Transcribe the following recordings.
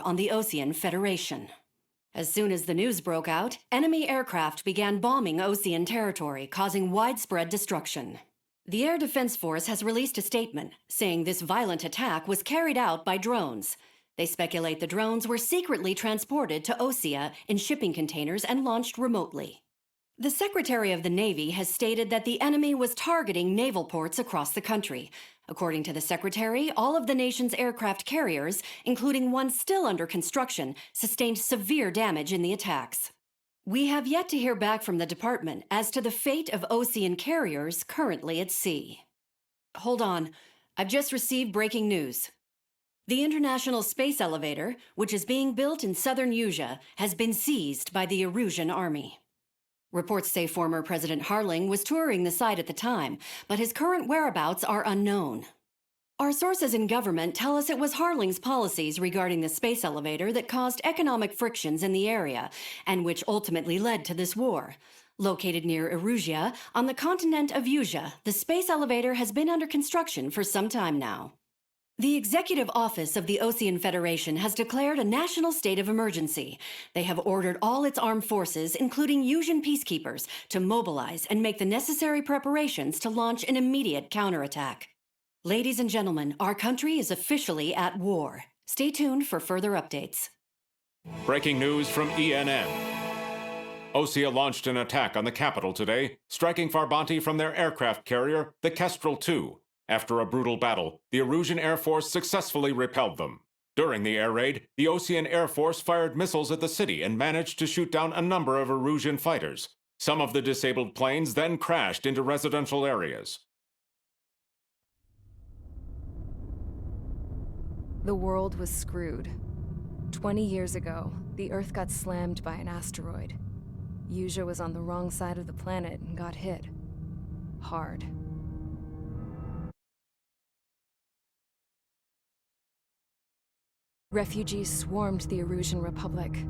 war on the Osean Federation. As soon as the news broke out, enemy aircraft began bombing Osean territory, causing widespread destruction. The Air Defense Force has released a statement saying this violent attack was carried out by drones. They speculate the drones were secretly transported to Osea in shipping containers and launched remotely. The Secretary of the Navy has stated that the enemy was targeting naval ports across the country. According to the Secretary, all of the nation's aircraft carriers, including one still under construction, sustained severe damage in the attacks. We have yet to hear back from the department as to the fate of Osean carriers currently at sea. Hold on, I've just received breaking news. The International Space Elevator, which is being built in southern Usea, has been seized by the Erusian army. Reports say former President Harling was touring the site at the time, but his current whereabouts are unknown. Our sources in government tell us it was Harling's policies regarding the space elevator that caused economic frictions in the area, and which ultimately led to this war. Located near Erusia, on the continent of Usea, the space elevator has been under construction for some time now. The Executive Office of the Osean Federation has declared a national state of emergency. They have ordered all its armed forces, including Usian peacekeepers, to mobilize and make the necessary preparations to launch an immediate counterattack. Ladies and gentlemen, our country is officially at war. Stay tuned for further updates. Breaking news from ENN. Osea launched an attack on the capital today, striking Farbanti from their aircraft carrier, the Kestrel II. After a brutal battle, the Erusian Air Force successfully repelled them. During the air raid, the Osean Air Force fired missiles at the city and managed to shoot down a number of Erusian fighters. Some of the disabled planes then crashed into residential areas. The world was screwed. 20 years ago, the Earth got slammed by an asteroid. Usea was on the wrong side of the planet and got hit. Hard. Refugees swarmed the Erusian Republic,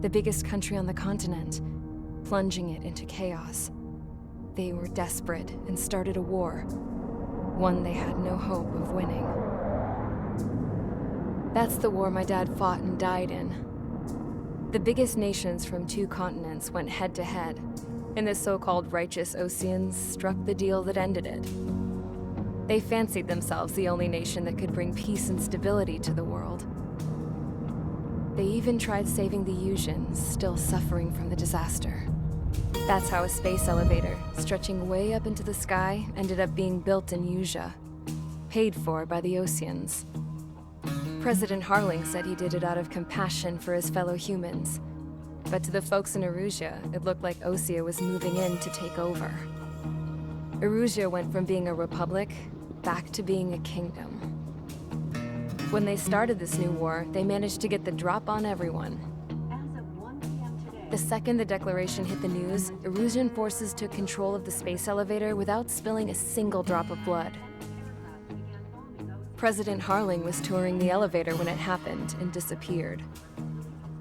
the biggest country on the continent, plunging it into chaos. They were desperate and started a war, one they had no hope of winning. That's the war my dad fought and died in. The biggest nations from 2 continents went head-to-head, and the so-called righteous Oseans struck the deal that ended it. They fancied themselves the only nation that could bring peace and stability to the world. They even tried saving the Usians, still suffering from the disaster. That's how a space elevator, stretching way up into the sky, ended up being built in Usea, paid for by the Oseans. President Harling said he did it out of compassion for his fellow humans. But to the folks in Erusia, it looked like Osea was moving in to take over. Erusia went from being a republic back to being a kingdom. When they started this new war, they managed to get the drop on everyone. As of 1 p.m. today, The second the declaration hit the news, Erusian forces took control of the space elevator without spilling a single drop of blood. President Harling was touring the elevator when it happened and disappeared.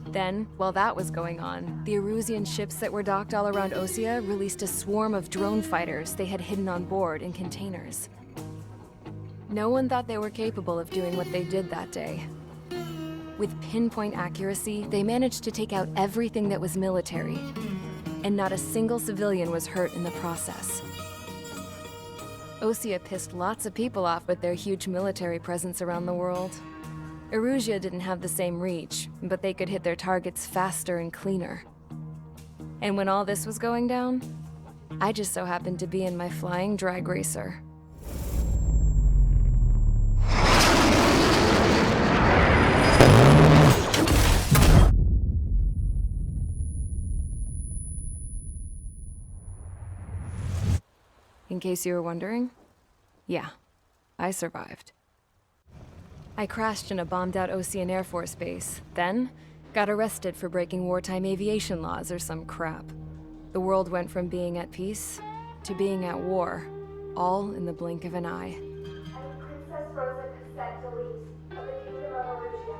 Then, while that was going on, the Erusian ships that were docked all around Osea released a swarm of drone fighters they had hidden on board in containers. No one thought they were capable of doing what they did that day. With pinpoint accuracy, they managed to take out everything that was military, and not a single civilian was hurt in the process. Osea pissed lots of people off with their huge military presence around the world. Erusia didn't have the same reach, but they could hit their targets faster and cleaner. And when all this was going down, I just so happened to be in my flying drag racer. In case you were wondering, yeah, I survived. I crashed in a bombed-out Osean Air Force base, then got arrested for breaking wartime aviation laws or some crap. The world went from being at peace to being at war, all in the blink of an eye. I'm Princess Rosa Cassette Delise of the Kingdom of Erusia.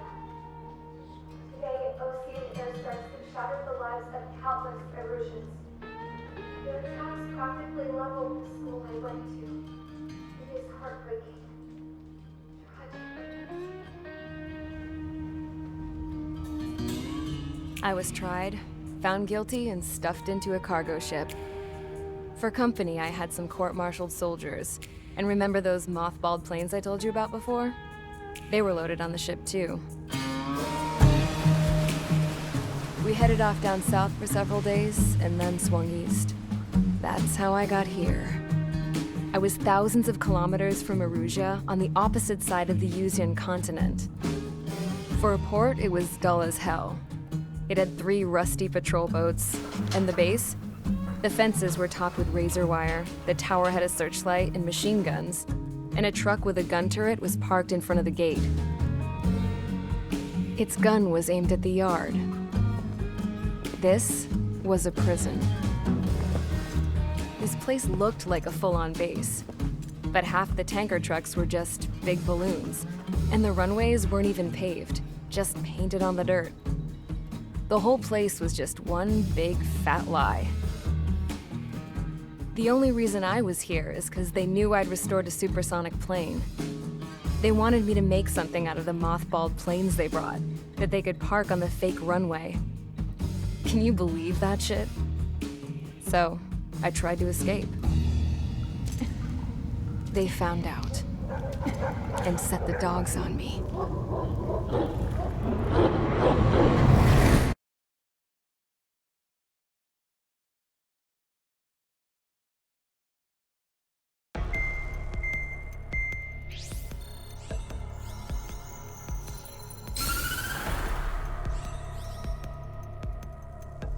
Today, Osean airstrikes have shattered the lives of countless Erusians. Their attacks practically leveled the school I went to. It is heartbreaking. Tragic. I was tried, found guilty, and stuffed into a cargo ship. For company, I had some court-martialed soldiers. And remember those mothballed planes I told you about before? They were loaded on the ship, too. We headed off down south for several days, and then swung east. That's how I got here. I was thousands of kilometers from Erusia, on the opposite side of the Yuzian continent. For a port, it was dull as hell. It had 3 rusty patrol boats, and the base? The fences were topped with razor wire, the tower had a searchlight and machine guns, and a truck with a gun turret was parked in front of the gate. Its gun was aimed at the yard. This was a prison. This place looked like a full-on base, but half the tanker trucks were just big balloons, and the runways weren't even paved, just painted on the dirt. The whole place was just one big fat lie. The only reason I was here is because they knew I'd restored a supersonic plane. They wanted me to make something out of the mothballed planes they brought, that they could park on the fake runway. Can you believe that shit? So, I tried to escape. They found out, and set the dogs on me.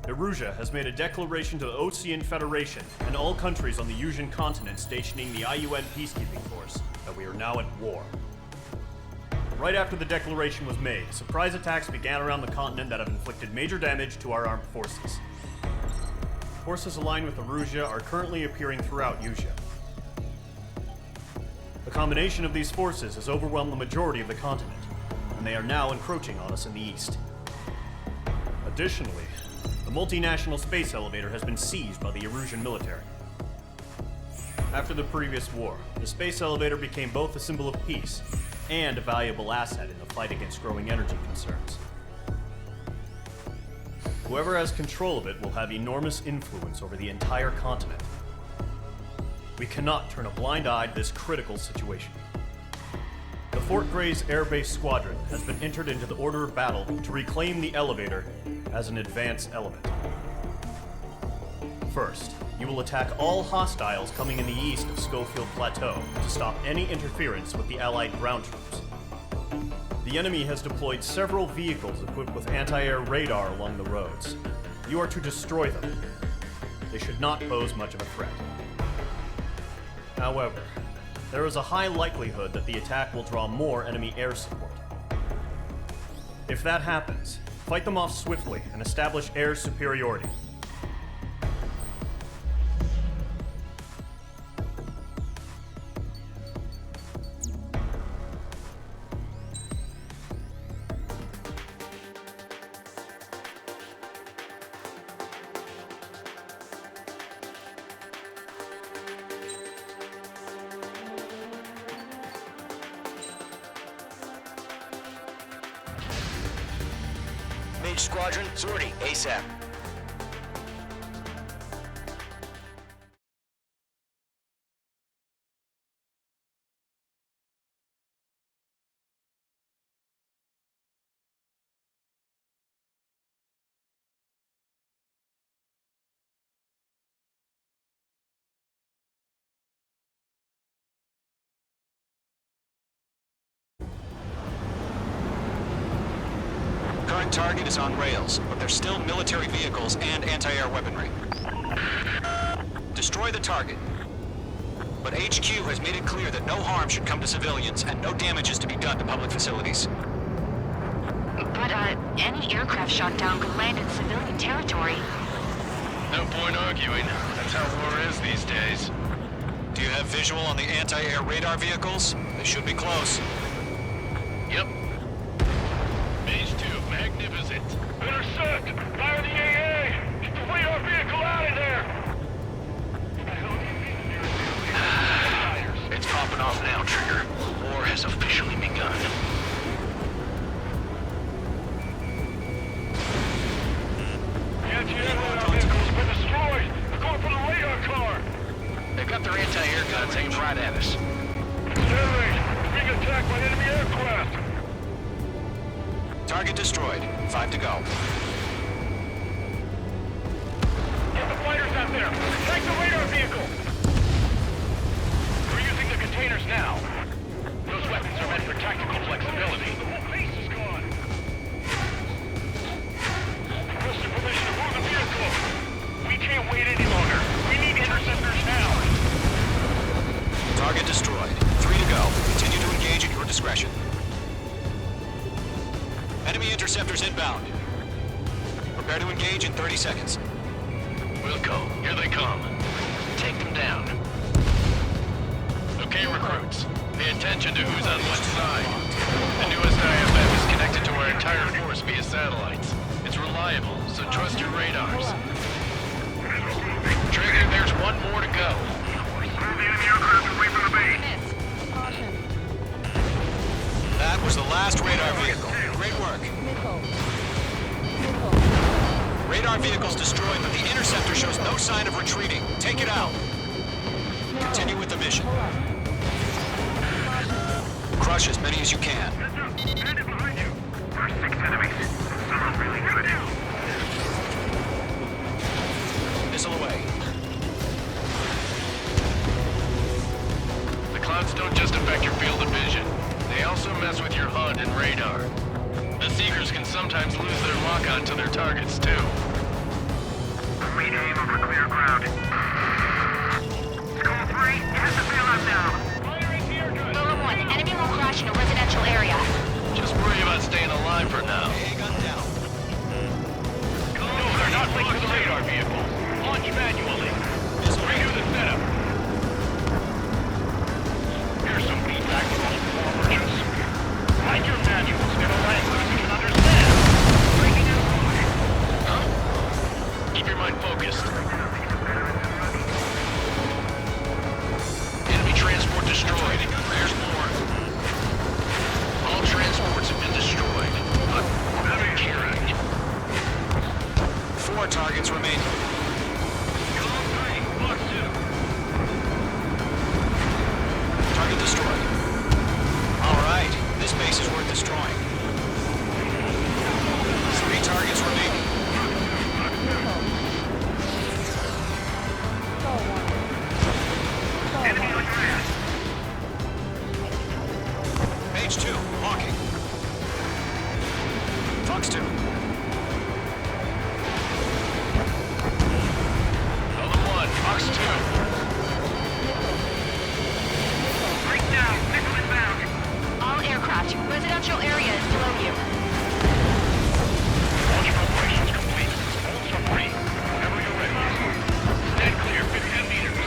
Erusia has made a declaration to the Osean Federation and all countries on the Yuzian continent stationing the IUN peacekeeping force that we are now at war. Right after the declaration was made, surprise attacks began around the continent that have inflicted major damage to our armed forces. Forces aligned with Erusia are currently appearing throughout Yusia. The combination of these forces has overwhelmed the majority of the continent, and they are now encroaching on us in the east. Additionally, the multinational space elevator has been seized by the Erusian military. After the previous war, the space elevator became both a symbol of peace and a valuable asset in the fight against growing energy concerns. Whoever has control of it will have enormous influence over the entire continent. We cannot turn a blind eye to this critical situation. The Fort Grays Air Base Squadron has been entered into the order of battle to reclaim the elevator as an advance element. First, you will attack all hostiles coming in the east of Schofield Plateau to stop any interference with the Allied ground troops. The enemy has deployed several vehicles equipped with anti-air radar along the roads. You are to destroy them. They should not pose much of a threat. However, there is a high likelihood that the attack will draw more enemy air support. If that happens, fight them off swiftly and establish air superiority. Mage Squadron, sortie, ASAP. Current target is on rails, but there's still military vehicles and anti-air weaponry. Destroy the target. But HQ has made it clear that no harm should come to civilians and no damage is to be done to public facilities. But, any aircraft shot down could land in civilian territory. No point arguing. That's how war is these days. Do you have visual on the anti-air radar vehicles? They should be close. Yep. Mage 2, magnificent. Intercept! Fire the AA! Get the radar vehicle out of there! It's popping off now, Trigger. War has officially begun. taking right at us. Stanley, being attacked by enemy aircraft. Target destroyed. 5 to go. Get the fighters out there. Take the radar vehicle. We're using the containers now. Those weapons are meant for tactical flexibility. The whole base is gone. Requesting permission to move the vehicle. We can't wait any longer. We need interceptors now. Target destroyed. 3 to go. Continue to engage at your discretion. Enemy interceptors inbound. Prepare to engage in 30 seconds. Wilco, here they come. Take them down. Okay, recruits. Pay attention to who's on what side. The newest IFF is connected to our entire force via satellites. It's reliable, so trust your radars. Trigger, there's one more to go. Move the enemy aircraft away from the base. That was the last radar vehicle. Great work. Radar vehicle's destroyed, but the interceptor shows no sign of retreating. Take it out. Continue with the mission. Crush as many as you can. Heads up. Bandit behind you. There's 6 enemies. Some are really good. Missile away. The clouds don't just affect your field of vision. They also mess with your HUD and radar. The Seekers can sometimes lose their lock-on to their targets, too. Lead aim over clear ground. Skull 3, you have the bailout now. Firing here, good. Solo 1, enemy will crash in a residential area. Just worry about staying alive for now. Gun down. No, they're not linked to the radar vehicle. Launch manually. Redo the setup. Here's some feedback from all performers. Write your manuals in a language we can understand. Breaking and flying. Huh? Keep your mind focused. Enemy transport destroyed. There's more. All transports have been destroyed. But we're carrying. 4 targets remaining. Skull 3, Block 2. Target destroyed. All right. This base is worth destroying. 3 targets remaining. Enemy on your ass. Page 2, walking. Fox 2. Solo 1, Fox 2. Break down. Nickel inbound. All aircraft, residential area is below you. Launch operations complete. Hold submarine. Whenever you're ready. Stand clear, 15 meters.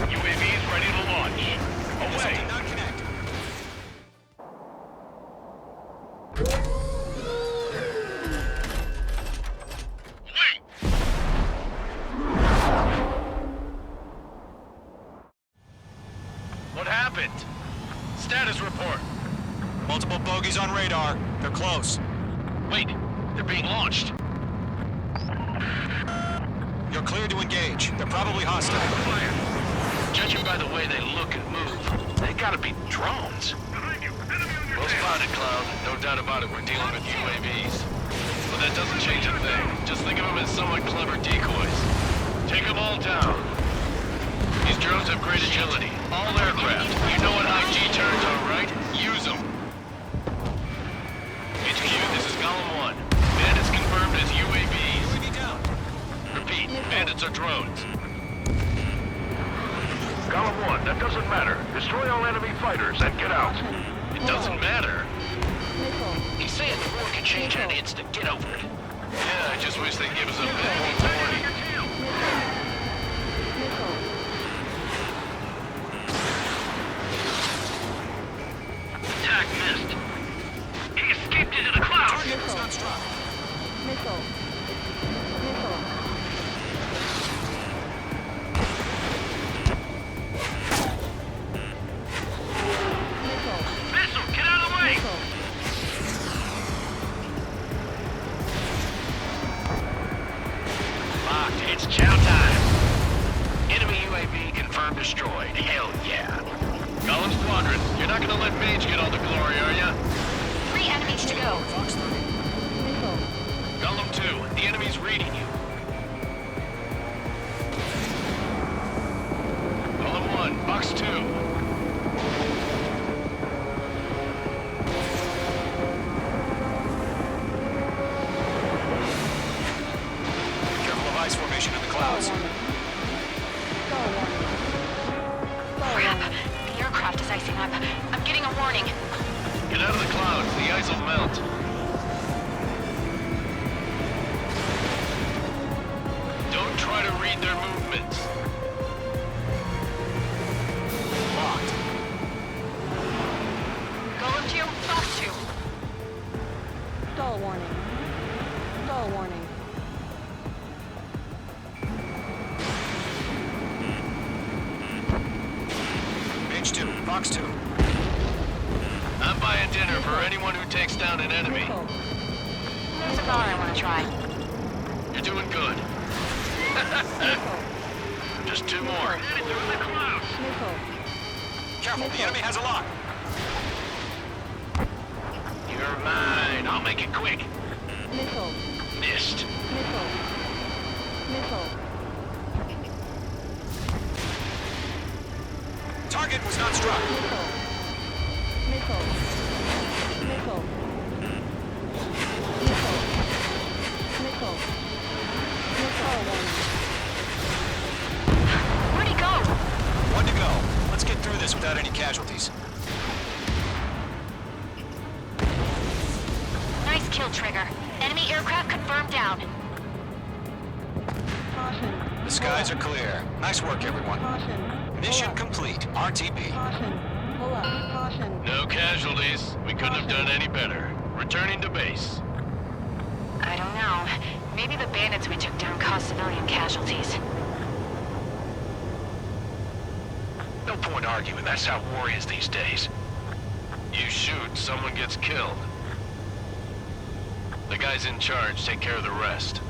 UAVs ready to launch. Away. Did not connect. Wait. What happened? Status report. Multiple bogies on radar. They're close. Wait, they're being launched. You're cleared to engage. They're probably hostile. Judging by the way they look and move, they gotta be drones. Behind you. Enemy on your Well tail. spotted, Cloud. No doubt about it, we're dealing with UAVs. But that doesn't change a thing. Just think of them as somewhat clever decoys. Take them all down. These drones have great agility. All aircraft. You know what high G turns are, right? Use them. HQ, this is Golem 1. Bandits confirmed as UAVs. UAV down. Repeat, bandits are drones. Golem 1, that doesn't matter. Destroy all enemy fighters and get out. It doesn't matter. He's saying the war can change in an instant. Get over it. Yeah, I just wish they'd give us a bit more warning. Attack missed. He escaped into the clouds. Target was not struck. Missile, get out of the way. Locked. It's chow time. Enemy UAV confirmed. confirmed destroyed. Hell yeah. Golem Squadron, you're not gonna let Mage get all the glory, are ya? 3 enemies to go. Fox 3. Golem 2, the enemy's reading you. Golem 1, Box 2. Careful of ice formation in the clouds. Crap. The aircraft is icing up. I'm getting a warning. Get out of the clouds, the ice will melt. Don't try to read their movements. Locked. Golem 2, Fox 2. Stall warning. Stall warning. Mage 2, Fox 2. I'm buying dinner for anyone who takes down an enemy. Missile. There's a bar I want to try. You're doing good. Just 2 more. Missile. Careful, the enemy has a lock. You're mine. I'll make it quick. Missile. Missed. Missile. Missile. Target was not struck. Missile. Missile. Missile. Missile. Missile. Missile warning. Where'd he go? 1 to go. Let's get through this without any casualties. Nice kill, Trigger. Enemy aircraft confirmed down. Caution. The skies are clear. Nice work, everyone. Caution. Mission complete. RTB. Caution. Pull up. Caution. No casualties. We couldn't have done any better. Returning to base. I don't know. Maybe the bandits we took down caused civilian casualties. No point arguing. That's how war is these days. You shoot, someone gets killed. The guys in charge take care of the rest.